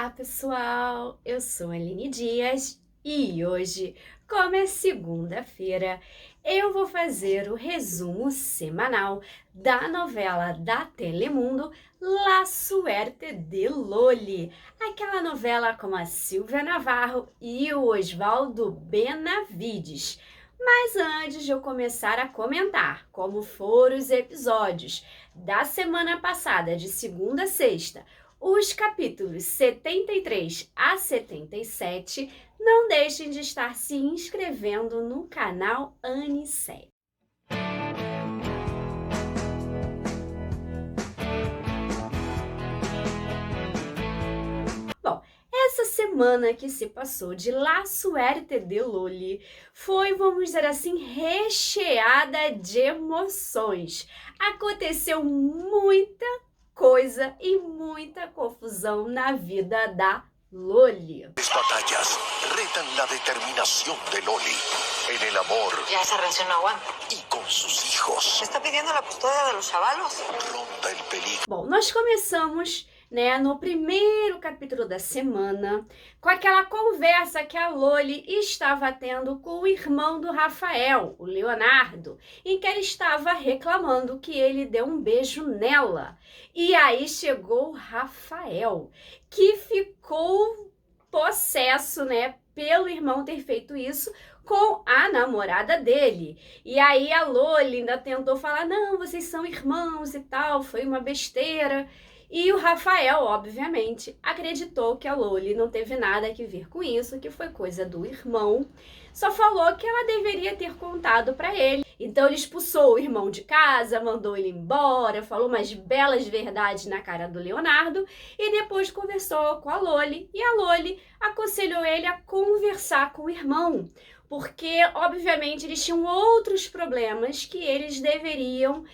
Olá, pessoal! Eu sou a Aline Dias e hoje, como é segunda-feira, eu vou fazer o resumo semanal da novela da Telemundo La Suerte de Loli, aquela novela com a Silvia Navarro e o Osvaldo Benavides. Mas antes de eu começar a comentar como foram os episódios da semana passada, de segunda a sexta, os capítulos 73 a 77, não deixem de estar se inscrevendo no canal Anicé. Bom, essa semana que se passou de La Suerte de Loli foi, vamos dizer assim, recheada de emoções. Aconteceu muita coisa e muita confusão na vida da Loli. Las batallas retan la determinación de Loli en el amor Ya esa relación no aguanta. y con sus hijos. ¿Me está pidiendo la custodia de los chavalos? Ronda el peligro. Bom, nós começamos, no primeiro capítulo da semana, com aquela conversa que a Loli estava tendo com o irmão do Rafael, o Leonardo, em que ela estava reclamando que ele deu um beijo nela. E aí chegou o Rafael, que ficou possesso, pelo irmão ter feito isso com a namorada dele. E aí a Loli ainda tentou falar, não, vocês são irmãos e tal, foi uma besteira. E o Rafael, obviamente, acreditou que a Loli não teve nada a ver com isso, que foi coisa do irmão. Só falou que ela deveria ter contado para ele. Então ele expulsou o irmão de casa, mandou ele embora, falou umas belas verdades na cara do Leonardo e depois conversou com a Loli. E a Loli aconselhou ele a conversar com o irmão, porque, obviamente, eles tinham outros problemas que eles deveriam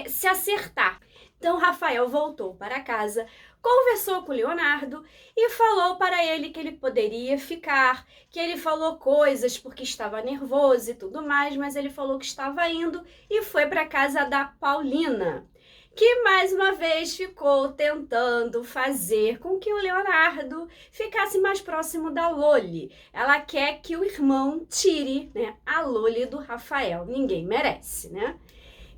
se acertar. Então, Rafael voltou para casa, conversou com o Leonardo e falou para ele que ele poderia ficar, que ele falou coisas porque estava nervoso e tudo mais, mas ele falou que estava indo e foi para a casa da Paulina, que mais uma vez ficou tentando fazer com que o Leonardo ficasse mais próximo da Loli. Ela quer que o irmão tire, a Loli do Rafael. Ninguém merece,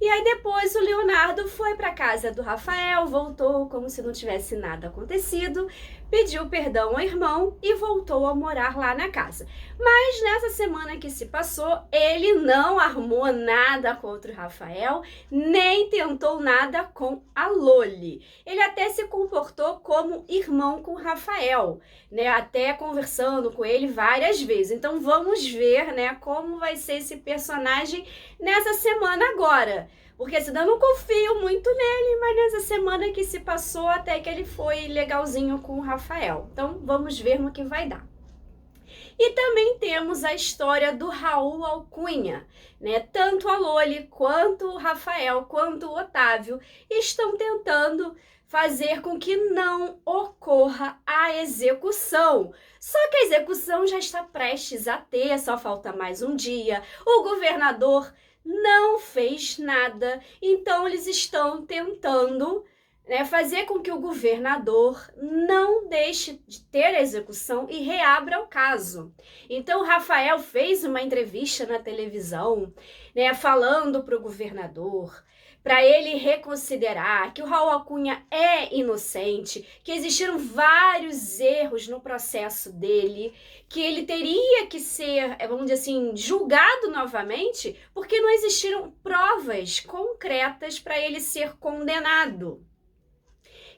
E aí depois o Leonardo foi para casa do Rafael, voltou como se não tivesse nada acontecido, pediu perdão ao irmão e voltou a morar lá na casa. Mas nessa semana que se passou, ele não armou nada contra o Rafael, nem tentou nada com a Loli. Ele até se comportou como irmão com o Rafael, até conversando com ele várias vezes. Então vamos ver, como vai ser esse personagem nessa semana agora. Porque senão eu não confio muito nele, mas nessa semana que se passou até que ele foi legalzinho com o Rafael. Então vamos ver no que vai dar. E também temos a história do Raul Alcunha, Tanto a Loli, quanto o Rafael, quanto o Otávio estão tentando fazer com que não ocorra a execução. Só que a execução já está prestes a ter, só falta mais um dia. O governador não fez nada, então eles estão tentando fazer com que o governador não deixe de ter a execução e reabra o caso. Então o Rafael fez uma entrevista na televisão, falando para o governador, para ele reconsiderar que o Raul Alcunha é inocente, que existiram vários erros no processo dele, que ele teria que ser, vamos dizer assim, julgado novamente, porque não existiram provas concretas para ele ser condenado.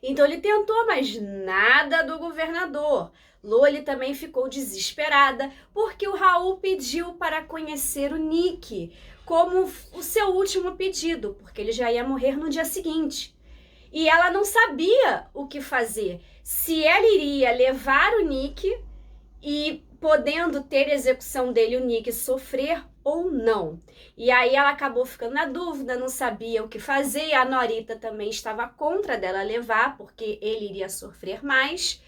Então ele tentou, mas nada do governador. Loli também ficou desesperada porque o Raul pediu para conhecer o Nick como o seu último pedido, porque ele já ia morrer no dia seguinte. E ela não sabia o que fazer, se ela iria levar o Nick e podendo ter a execução dele, o Nick sofrer ou não. E aí ela acabou ficando na dúvida, não sabia o que fazer, e a Norita também estava contra dela levar, porque ele iria sofrer mais.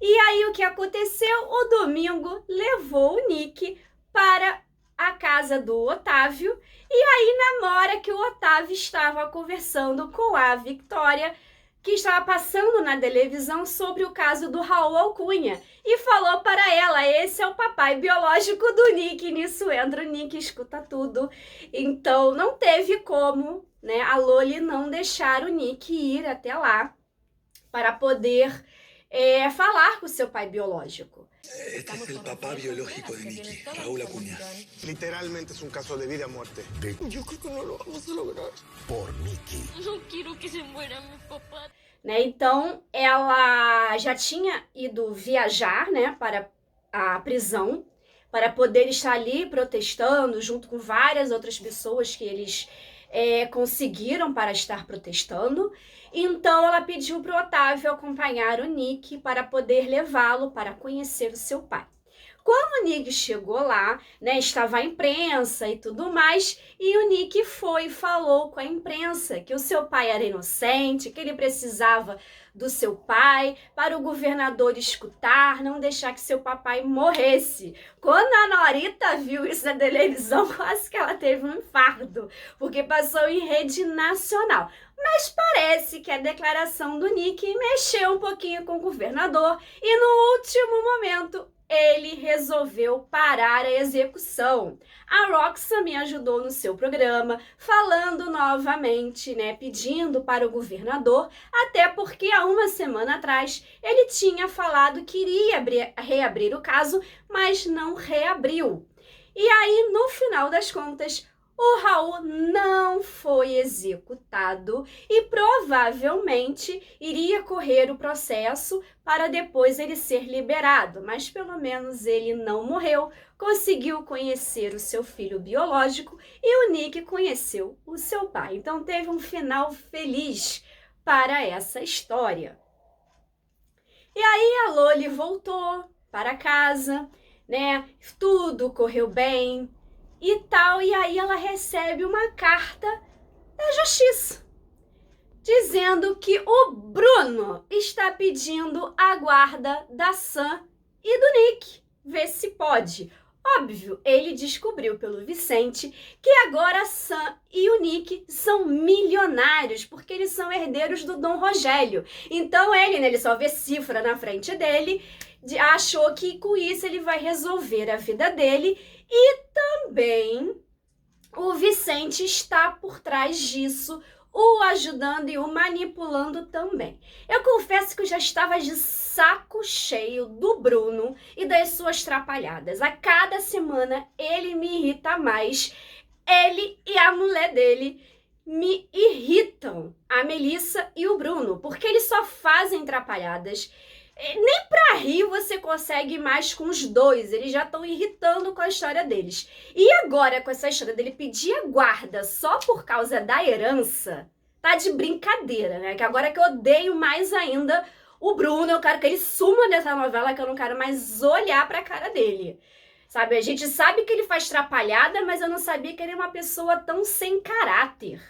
E aí o que aconteceu? O Domingo levou o Nick para a casa do Otávio, e aí na hora que o Otávio estava conversando com a Victória, que estava passando na televisão sobre o caso do Raul Alcunha e falou para ela: esse é o papai biológico do Nick. Nisso entra o Nick, escuta tudo. Então não teve como, né, a Loli não deixar o Nick ir até lá para poder falar com seu pai biológico. Este es el papá biológico de Nicky, Raúl Acuña. Literalmente es un caso de vida o muerte. Yo creo que no lo vamos a lograr. Por Nicky. No quiero que se muera mi papá. Né? Então, ela já tinha ido viajar, né, para a prisão, para poder estar ali protestando, junto com várias outras pessoas que eles conseguiram para estar protestando. Então, ela pediu para o Otávio acompanhar o Nick para poder levá-lo para conhecer o seu pai. Quando o Nick chegou lá, né, estava a imprensa e tudo mais, e o Nick foi e falou com a imprensa que o seu pai era inocente, que ele precisava do seu pai para o governador escutar, não deixar que seu papai morresse. Quando a Norita viu isso na televisão, quase que ela teve um infarto, porque passou em rede nacional. Mas parece que a declaração do Nick mexeu um pouquinho com o governador e no último momento ele resolveu parar a execução. A Roxa me ajudou no seu programa, falando novamente, né, pedindo para o governador, até porque há uma semana atrás ele tinha falado que iria reabrir o caso, mas não reabriu. E aí, no final das contas, o Raul não foi executado e provavelmente iria correr o processo para depois ele ser liberado, mas pelo menos ele não morreu, conseguiu conhecer o seu filho biológico e o Nick conheceu o seu pai. Então teve um final feliz para essa história. E aí a Loli voltou para casa, né? Tudo correu bem e tal, e aí ela recebe uma carta da justiça dizendo que o Bruno está pedindo a guarda da Sam e do Nick. Vê se pode. Óbvio, ele descobriu pelo Vicente que agora a Sam e o Nick são milionários, porque eles são herdeiros do Dom Rogério. Então ele só vê cifra na frente dele, achou que com isso ele vai resolver a vida dele. E também o Vicente está por trás disso, o ajudando e o manipulando também. Eu confesso que eu já estava de saco cheio do Bruno e das suas trapalhadas. A cada semana ele me irrita mais. Ele e a mulher dele me irritam, a Melissa e o Bruno, porque eles só fazem trapalhadas. Nem pra rir você consegue mais com os dois, eles já estão irritando com a história deles. E agora, com essa história dele pedir a guarda só por causa da herança, tá de brincadeira, né? Que agora que eu odeio mais ainda o Bruno, eu quero que ele suma dessa novela, que eu não quero mais olhar pra cara dele. Sabe, a gente sabe que ele faz trapalhada, mas eu não sabia que ele é uma pessoa tão sem caráter.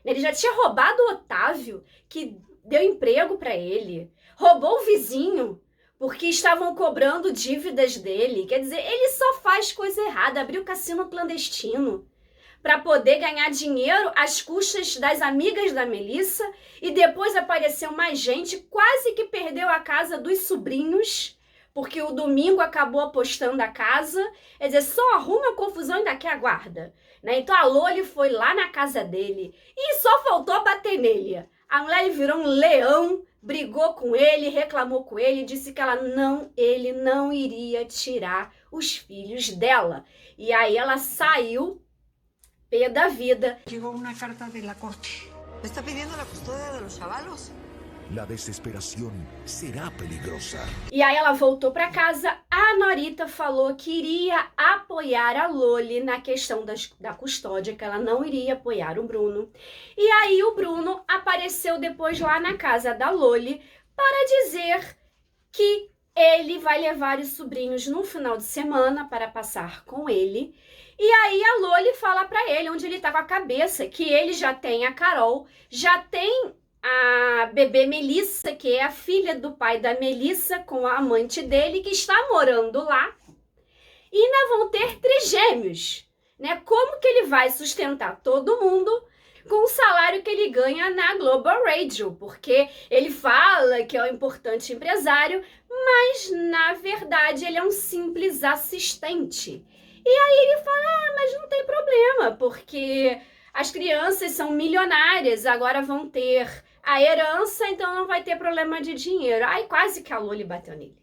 Ele já tinha roubado o Otávio, que deu emprego pra ele. Roubou o vizinho, porque estavam cobrando dívidas dele. Quer dizer, ele só faz coisa errada, abriu cassino clandestino para poder ganhar dinheiro às custas das amigas da Melissa, e depois apareceu mais gente, quase que perdeu a casa dos sobrinhos, porque o Domingo acabou apostando a casa. Quer dizer, só arruma confusão e ainda quer a guarda, né? Então a Loli foi lá na casa dele e só faltou bater nele. A mulher virou um leão, brigou com ele, reclamou com ele, disse que ele não iria tirar os filhos dela. E aí ela saiu pé da vida. Llegó una carta de la corte. ¿Me está pidiendo la custodia de los chavalos? La desesperación será peligrosa. E aí ela voltou para casa. A Norita falou que iria apoiar a Loli na questão da custódia, que ela não iria apoiar o Bruno. E aí o Bruno apareceu depois lá na casa da Loli para dizer que ele vai levar os sobrinhos no final de semana para passar com ele. E aí a Loli fala para ele onde ele tá com a cabeça, que ele já tem a Carol, já tem a bebê Melissa, que é a filha do pai da Melissa com a amante dele, que está morando lá. E ainda vão ter trigêmeos, né? Como que ele vai sustentar todo mundo? com o salário que ele ganha na Global Radio, porque ele fala que é um importante empresário, mas na verdade ele é um simples assistente. E aí ele fala, mas não tem problema, porque as crianças são milionárias, agora vão ter a herança, então não vai ter problema de dinheiro. Aí quase que a Loli bateu nele.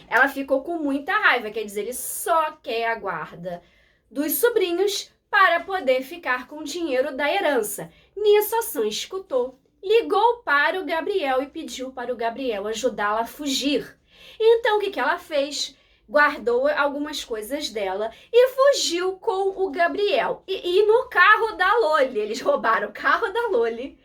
Ela ficou com muita raiva, quer dizer, ele só quer a guarda dos sobrinhos para poder ficar com o dinheiro da herança. Nisso a Sam escutou, ligou para o Gabriel e pediu para o Gabriel ajudá-la a fugir. Então o que ela fez? Guardou algumas coisas dela e fugiu com o Gabriel. E no carro da Loli, eles roubaram o carro da Loli,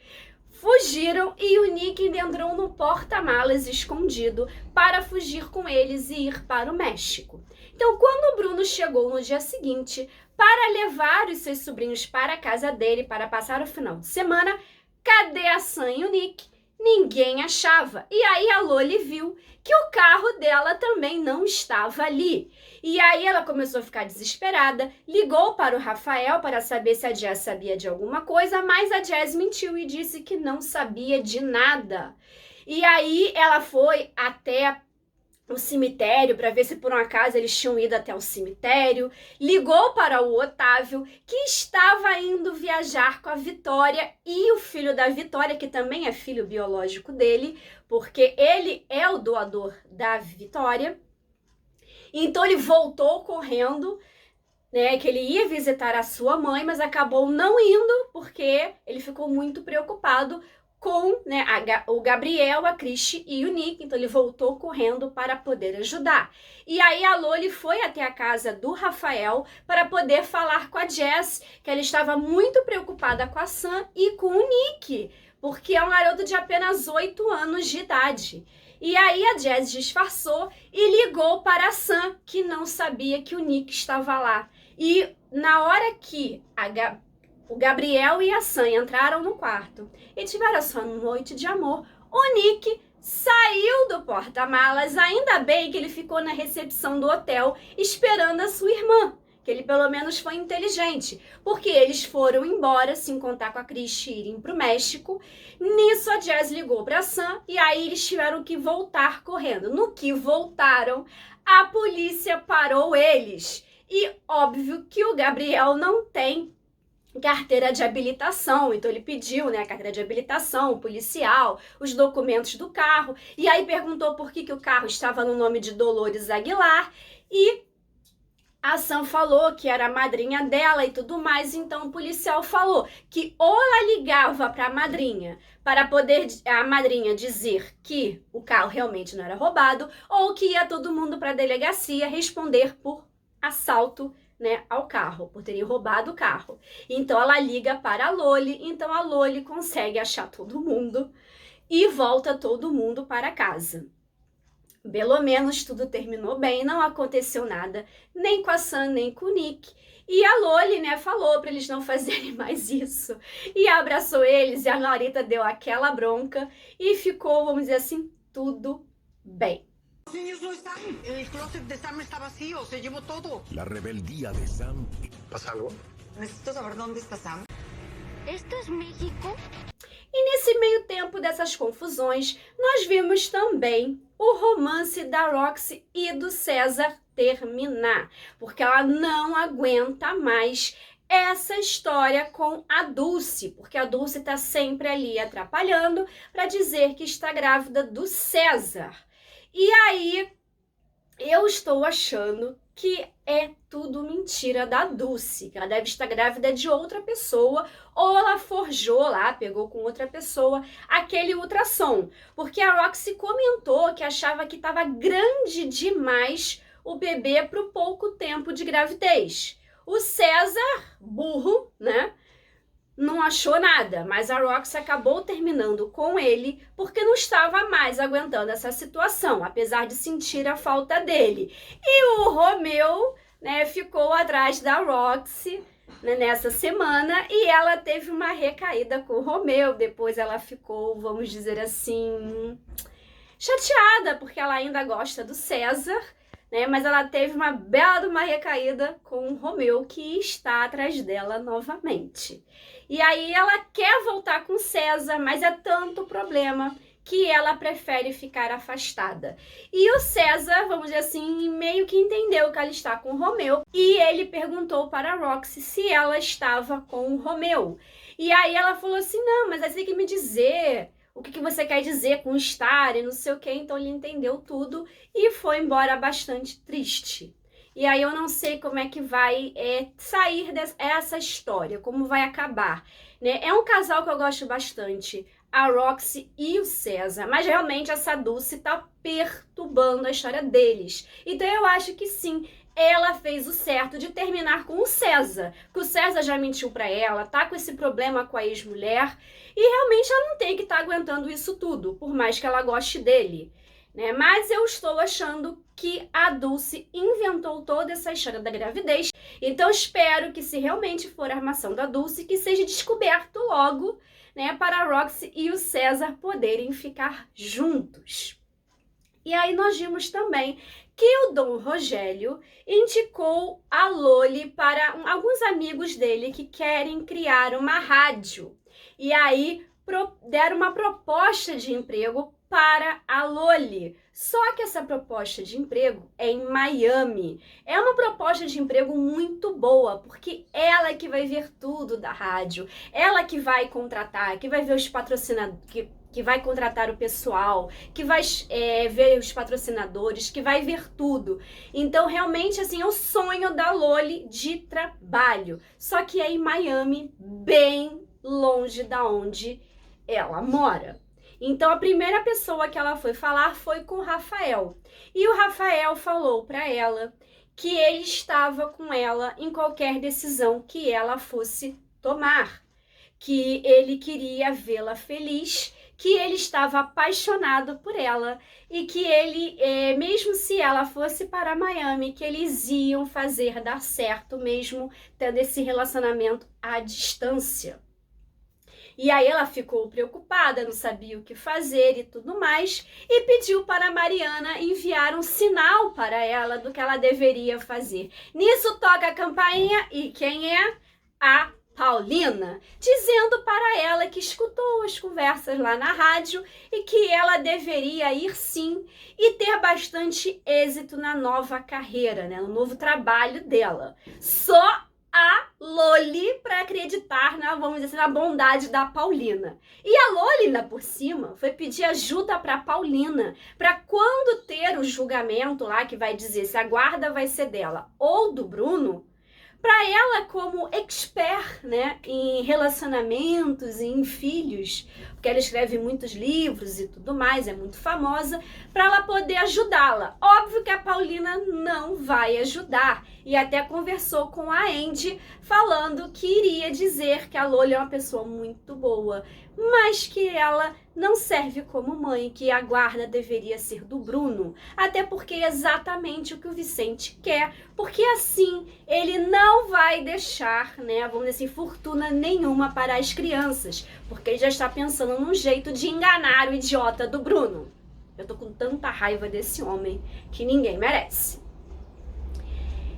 fugiram e o Nick entrou no porta-malas escondido para fugir com eles e ir para o México. Então, quando o Bruno chegou no dia seguinte para levar os seus sobrinhos para a casa dele para passar o final de semana, cadê a Sam e o Nick? Ninguém achava. E aí a Loli viu que o carro dela também não estava ali. E aí ela começou a ficar desesperada, ligou para o Rafael para saber se a Jess sabia de alguma coisa, mas a Jess mentiu e disse que não sabia de nada. E aí ela foi até o cemitério para ver se por um acaso eles tinham ido até o cemitério, ligou para o Otávio, que estava indo viajar com a Vitória e o filho da Vitória, que também é filho biológico dele, porque ele é o doador da Vitória. Então ele voltou correndo, né, que ele ia visitar a sua mãe, mas acabou não indo porque ele ficou muito preocupado com, né, o Gabriel, a Cristi e o Nick. Então ele voltou correndo para poder ajudar. E aí a Loli foi até a casa do Rafael para poder falar com a Jess, que ela estava muito preocupada com a Sam e com o Nick, porque é um garoto de apenas 8 anos de idade. E aí a Jess disfarçou e ligou para a Sam, que não sabia que o Nick estava lá. E na hora que o Gabriel e a Sam entraram no quarto e tiveram a sua noite de amor, o Nick saiu do porta-malas. Ainda bem que ele ficou na recepção do hotel esperando a sua irmã, que ele pelo menos foi inteligente, porque eles foram embora sem contar com a Cristi e irem para o México. Nisso a Jess ligou para a Sam e aí eles tiveram que voltar correndo. No que voltaram, a polícia parou eles. E óbvio que o Gabriel não tem carteira de habilitação, então ele pediu, né, a carteira de habilitação, o policial, os documentos do carro, e aí perguntou por que o carro estava no nome de Dolores Aguilar, e a Sam falou que era a madrinha dela e tudo mais, então o policial falou que ou ela ligava para a madrinha para poder a madrinha dizer que o carro realmente não era roubado, ou que ia todo mundo para a delegacia responder por assalto, né, ao carro, por terem roubado o carro. Então ela liga para a Loli, então a Loli consegue achar todo mundo e volta todo mundo para casa. Pelo menos tudo terminou bem, não aconteceu nada, nem com a Sam, nem com o Nick. E a Loli, né, falou para eles não fazerem mais isso. E abraçou eles, e a Larita deu aquela bronca e ficou, vamos dizer assim, tudo bem. Los niños no están. El closet de Sam está vacío. Se llevó todo. La rebeldía de Sam. ¿Pasa algo? Necesito saber dónde está Sam. ¿Esto es México? E nesse meio tempo dessas confusões, nós vimos também o romance da Roxy e do César terminar, porque ela não aguenta mais essa história com a Dulce, porque a Dulce está sempre ali atrapalhando para dizer que está grávida do César. E aí, eu estou achando que é tudo mentira da Dulce, que ela deve estar grávida de outra pessoa, ou ela forjou lá, pegou com outra pessoa, aquele ultrassom. Porque a Roxy comentou que achava que estava grande demais o bebê para o pouco tempo de gravidez. O César, burro, né? Não achou nada, mas a Roxy acabou terminando com ele porque não estava mais aguentando essa situação, apesar de sentir a falta dele. E o Romeu, né, ficou atrás da Roxy, né, nessa semana, e ela teve uma recaída com o Romeu. Depois ela ficou, vamos dizer assim, chateada, porque ela ainda gosta do César, né? Mas ela teve uma bela de uma recaída com o Romeu, que está atrás dela novamente. E aí ela quer voltar com César, mas é tanto problema que ela prefere ficar afastada. E o César, vamos dizer assim, meio que entendeu que ela está com o Romeu, e ele perguntou para a Roxy se ela estava com o Romeu. E aí ela falou assim, não, mas aí você tem que me dizer o que você quer dizer com estar e não sei o que. Então ele entendeu tudo e foi embora bastante triste. E aí eu não sei como é que vai sair dessa história, como vai acabar, né? É um casal que eu gosto bastante, a Roxy e o César, mas realmente essa Dulce tá perturbando a história deles. Então eu acho que sim, ela fez o certo de terminar com o César, porque o César já mentiu pra ela, tá com esse problema com a ex-mulher, e realmente ela não tem que estar aguentando isso tudo, por mais que ela goste dele, né? Mas eu estou achando que a Dulce inventou toda essa história da gravidez, então espero que, se realmente for a armação da Dulce, que seja descoberto logo, né, para a Roxy e o César poderem ficar juntos. E aí nós vimos também que o Dom Rogério indicou a Loli para alguns amigos dele que querem criar uma rádio. E aí deram uma proposta de emprego para a Loli. Só que essa proposta de emprego é em Miami. É uma proposta de emprego muito boa, porque ela que vai ver tudo da rádio, ela que vai contratar, que vai ver os patrocinadores, que vai contratar o pessoal, que vai ver os patrocinadores, que vai ver tudo. Então, realmente, assim, é o sonho da Loli de trabalho. Só que é em Miami, bem longe da onde ela mora. Então, a primeira pessoa que ela foi falar foi com o Rafael. E o Rafael falou para ela que ele estava com ela em qualquer decisão que ela fosse tomar, que ele queria vê-la feliz, que ele estava apaixonado por ela e que ele, mesmo se ela fosse para Miami, que eles iam fazer dar certo mesmo tendo esse relacionamento à distância. E aí ela ficou preocupada, não sabia o que fazer e tudo mais, e pediu para a Mariana enviar um sinal para ela do que ela deveria fazer. Nisso toca a campainha e quem é? A Paulina, dizendo para ela que escutou as conversas lá na rádio e que ela deveria ir sim e ter bastante êxito na nova carreira, né, no novo trabalho dela. Só a Loli para acreditar vamos dizer assim, na bondade da Paulina. E a Loli, ainda por cima, foi pedir ajuda para Paulina, para quando ter o julgamento lá que vai dizer se a guarda vai ser dela ou do Bruno, para ela, como expert, né, em relacionamentos e em filhos, porque ela escreve muitos livros e tudo mais, é muito famosa, para ela poder ajudá-la. Óbvio que a Paulina não vai ajudar, e até conversou com a Andy, falando que iria dizer que a Loli é uma pessoa muito boa, mas que ela não serve como mãe, que a guarda deveria ser do Bruno, até porque é exatamente o que o Vicente quer, porque assim ele não vai deixar, né, vamos dizer assim, fortuna nenhuma para as crianças, porque ele já está pensando num jeito de enganar o idiota do Bruno. Eu tô com tanta raiva desse homem que ninguém merece.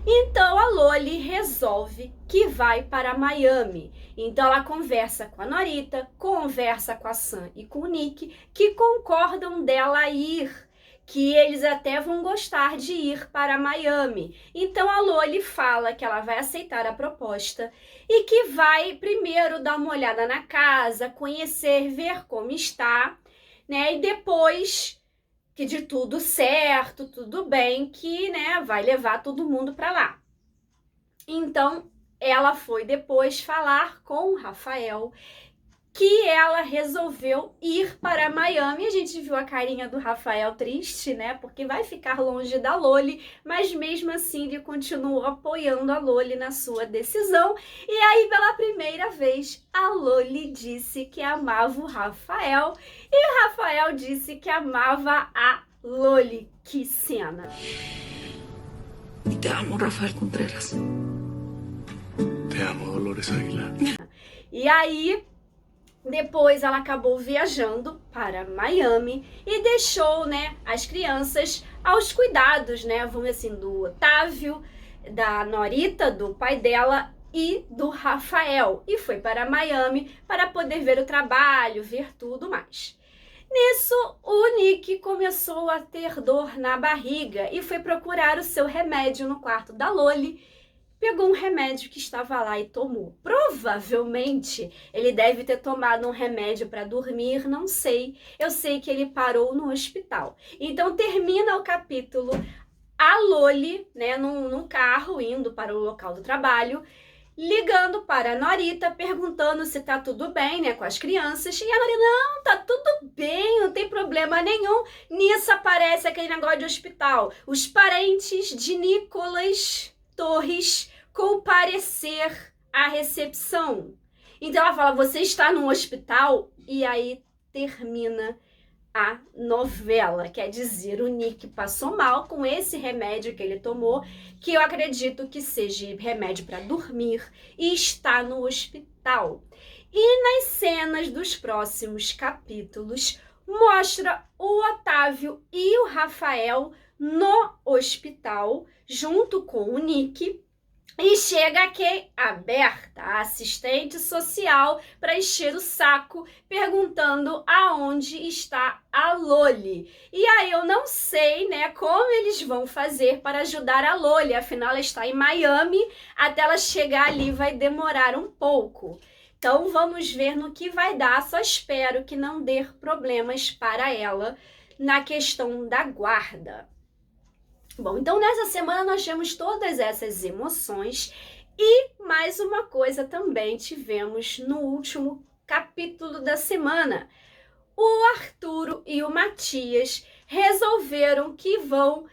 Então a Loli resolve que vai para Miami. Então ela conversa com a Norita, conversa com a Sam e com o Nick, que concordam dela ir, que eles até vão gostar de ir para Miami. Então a Loli fala que ela vai aceitar a proposta e que vai primeiro dar uma olhada na casa, conhecer, ver como está, né? E depois que de tudo certo, tudo bem, que, né, vai levar todo mundo para lá. Então, ela foi depois falar com o Rafael que ela resolveu ir para Miami. A gente viu a carinha do Rafael triste, né, porque vai ficar longe da Loli, mas mesmo assim ele continuou apoiando a Loli na sua decisão. E aí, pela primeira vez, a Loli disse que amava o Rafael e o Rafael disse que amava a Loli. Que cena! Te amo, Rafael Contreras. Te amo, Dolores Aguilar. E aí, Depois ela acabou viajando para Miami e deixou, né, as crianças aos cuidados, né, vamos dizer assim, do Otávio, da Norita, do pai dela e do Rafael. E foi para Miami para poder ver o trabalho, ver tudo mais. Nisso, o Nick começou a ter dor na barriga e foi procurar o seu remédio no quarto da Loli. Pegou um remédio que estava lá e tomou. Provavelmente ele deve ter tomado um remédio para dormir, não sei. Eu sei que ele parou no hospital. Então termina o capítulo a Loli, né, num carro indo para o local do trabalho, ligando para a Norita, perguntando se tá tudo bem, né, com as crianças. E a Norita, não, tá tudo bem, não tem problema nenhum. Nisso aparece aquele negócio de hospital. Os parentes de Nicolas Torres comparecer à recepção. Então ela fala, você está no hospital? E aí termina a novela. Quer dizer, o Nick passou mal com esse remédio que ele tomou, que eu acredito que seja remédio para dormir, e está no hospital. E nas cenas dos próximos capítulos, mostra o Otávio e o Rafael no hospital, junto com o Nick. E chega quem? A Berta, a assistente social, para encher o saco, perguntando aonde está a Loli. E aí eu não sei, né, como eles vão fazer para ajudar a Loli, afinal ela está em Miami, até ela chegar ali vai demorar um pouco. Então vamos ver no que vai dar, só espero que não dê problemas para ela na questão da guarda. Bom, então nessa semana nós tivemos todas essas emoções e mais uma coisa também tivemos no último capítulo da semana. O Arturo e o Matias resolveram que vão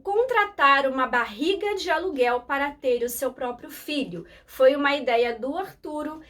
contratar uma barriga de aluguel para ter o seu próprio filho. Foi uma ideia do Arturo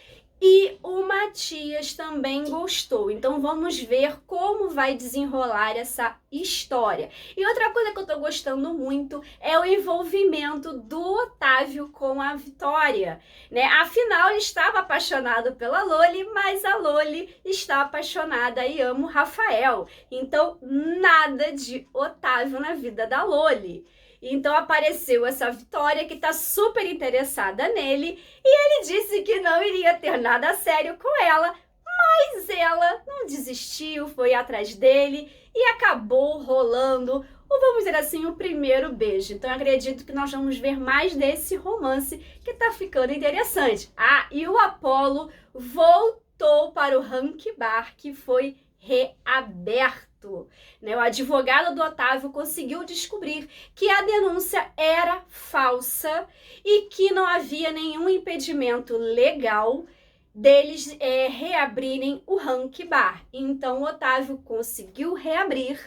e o Matias também gostou. Então vamos ver como vai desenrolar essa história. E outra coisa que eu tô gostando muito é o envolvimento do Otávio com a Vitória, né? Afinal, ele estava apaixonado pela Loli, mas a Loli está apaixonada e ama o Rafael. Então, nada de Otávio na vida da Loli. Então apareceu essa Vitória que tá super interessada nele e ele disse que não iria ter nada sério com ela, mas ela não desistiu, foi atrás dele e acabou rolando, ou vamos dizer assim, o primeiro beijo. Então eu acredito que nós vamos ver mais desse romance que tá ficando interessante. Ah, e o Apolo voltou para o Hank Bar, que foi reaberto. Né? O advogado do Otávio conseguiu descobrir que a denúncia era falsa e que não havia nenhum impedimento legal deles reabrirem o Hank Bar. Então o Otávio conseguiu reabrir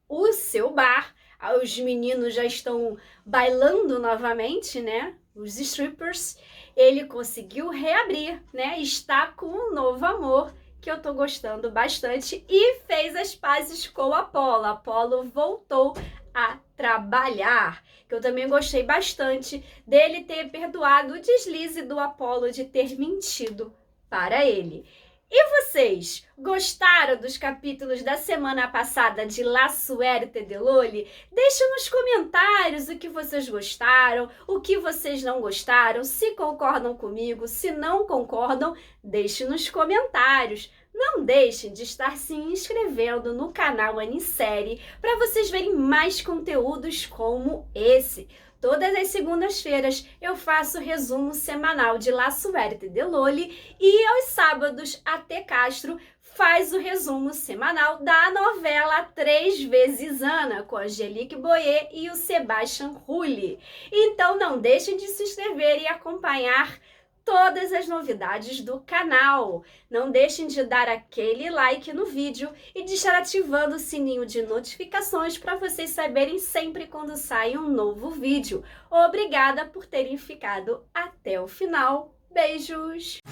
o seu bar. Os meninos já estão bailando novamente, né? Os strippers. Ele conseguiu reabrir, né? Está com um novo amor, que eu tô gostando bastante, e fez as pazes com o Apolo. Apolo voltou a trabalhar, que eu também gostei bastante dele ter perdoado o deslize do Apolo de ter mentido para ele. E vocês, gostaram dos capítulos da semana passada de La Suerte de Loli? Deixa nos comentários o que vocês gostaram, o que vocês não gostaram, se concordam comigo, se não concordam, deixe nos comentários. Não deixem de estar se inscrevendo no canal Anisérie para vocês verem mais conteúdos como esse. Todas as segundas-feiras eu faço resumo semanal de La Suerte de Loli e aos sábados a T. Castro faz o resumo semanal da novela 3 vezes Ana, com a Angelique Boyer e o Sebastian Rulli. Então não deixem de se inscrever e acompanhar todas as novidades do canal. Não deixem de dar aquele like no vídeo e de estar ativando o sininho de notificações para vocês saberem sempre quando sai um novo vídeo. Obrigada por terem ficado até o final. Beijos!